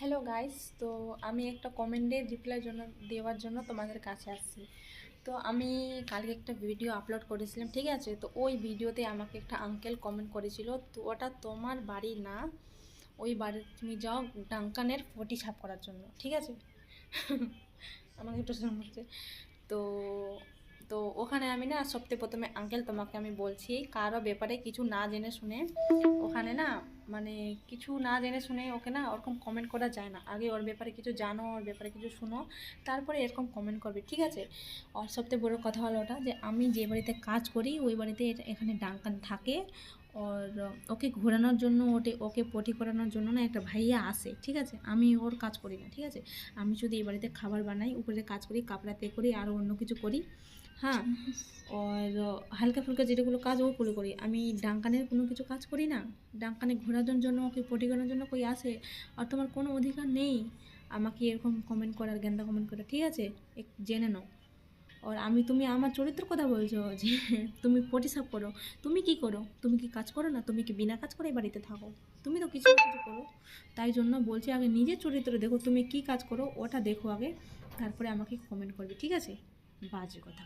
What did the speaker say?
Hello guys, তো আমি একটা কমেন্টের রিপ্লাই দেওয়ার জন্য তোমাদের কাছে আসছি। তো আমি কালকে একটা ভিডিও আপলোড করেছিলাম, ঠিক আছে? তো ওই ভিডিওতে আমাকে একটা আঙ্কেল কমেন্ট করেছিল, তো ওটা তোমার বাড়ি না, ওই বাড়ি তুমি যাও ডাঙ্কানের পটি সাফ করার জন্য, ঠিক আছে? আমাকে একটু শুনছে। তো তো ওখানে আমি না সবথেকে প্রথমে আঙ্কেল তোমাকে আমি বলছি, কারো ব্যাপারে কিছু না জেনে শুনে ওখানে না, মানে কিছু না জেনে শুনে ওকে না ওরকম কমেন্ট করা যায় না। আগে ওর ব্যাপারে কিছু জানো, ওর ব্যাপারে কিছু শুনো, তারপরে এরকম কমেন্ট করবে, ঠিক আছে? আর সবথেকে বড়ো কথা হলো ওটা যে আমি যে বাড়িতে কাজ করি ওই বাড়িতে এখানে ডাঙ্কান থাকে। ওর ওকে ঘোরানোর জন্য, ওকে পটি করানোর জন্য না একটা ভাইয়া আসে, ঠিক আছে? আমি ওর কাজ করি না, ঠিক আছে? আমি শুধু এই বাড়িতে খাবার বানাই, উপরে কাজ করি, কাপড়া পে করি, আরও অন্য কিছু করি। হ্যাঁ, আর হালকা ফুলকা যেগুলো কাজ ওগুলো করি। আমি ডাঙ্কানের কোনো কিছু কাজ করি না। ডাঙ্কানে ঘোরানোর জন্য, ওকে পটি করানোর জন্য কই আসে। আর তোমার কোনো অধিকার নেই আমাকে এরকম কমেন্ট করার, গেন্দা কমেন্ট করার, ঠিক আছে? জেনে নাও। আর তুমি আমার চরিত্রের কথা বলছো যে তুমি পটি সাফ করো। তুমি কি করো? তুমি কি কাজ করো না? তুমি কি বিনা কাজ করে বাড়িতে থাকো? তুমি তো কিছু না কিছু করো। তাই জন্য বলছি, আগে নিজের চরিত্র দেখো, তুমি কি কাজ করো ওটা দেখো আগে, তারপরে আমাকে কমেন্ট করবে, ঠিক আছে? বাজে কথা।